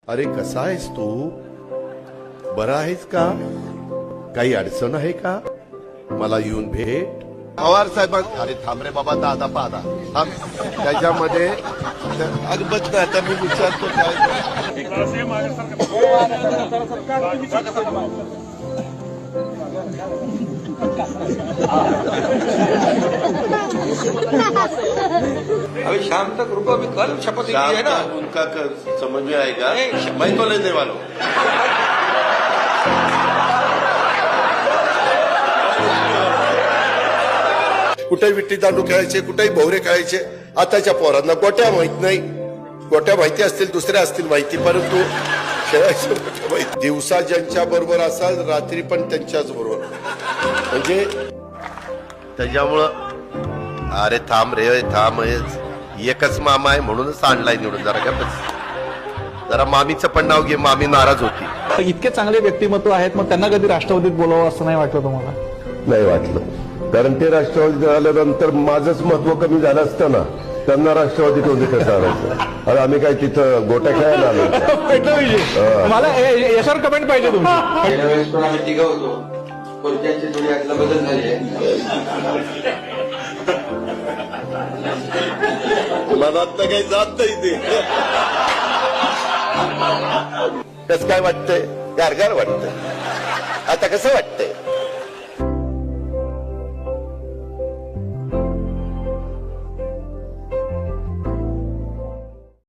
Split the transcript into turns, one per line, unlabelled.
अरे कसा आहेस तू? बरा आहेस का? काही अडचण आहे का? मला येऊन भेट.
पवार साहेब अरे थांब रे बाबा, दादा पादा थांब. त्याच्यामध्ये अगबत नाही. आता मी विचारतो काय
अभी शाम तक रुको, अभी कल शपथ ली है ना.
उनका समझ में आएगा. मैं तो लेने वाला हूं. कुठे विट्टी दांडू खेळायचे, कुठेही भोवरे खेळायचे. आताच्या पोरांना गोट्या माहित नाही. गोट्या माहिती असतील, दुसऱ्या असतील माहिती, परंतु खेळायचं माहिती. दिवसा ज्यांच्या बरोबर असाल, रात्री पण त्यांच्याच बरोबर. म्हणजे त्याच्यामुळं अरे थांब रे थांब. एकच मामा आहे म्हणूनच आणलाय निवडून. जरा का बस, जरा मामीचं पण नाव घे. मामी नाराज होती.
इतके चांगले व्यक्तिमत्व आहेत, मग त्यांना कधी राष्ट्रवादीत बोलावं असं नाही वाटलं तुम्हाला?
नाही वाटलं, कारण ते राष्ट्रवादीत आल्यानंतर माझंच महत्व कमी झालं असतं ना. त्यांना राष्ट्रवादीत होते कसं आणायचं? अरे आम्ही काय तिथं गोट्या खेळायला आलो?
मला याच्यावर कमेंट पाहिजे तुमची.
गेल्या वेळेस पण आम्ही तिघं होतो. कोणत्यांची थोडी आतला बदल झाली आहे.
मनात काही जात नाही ते.
कसं काय वाटतंय? गारगार वाटतंय. आता कसं वाटतंय?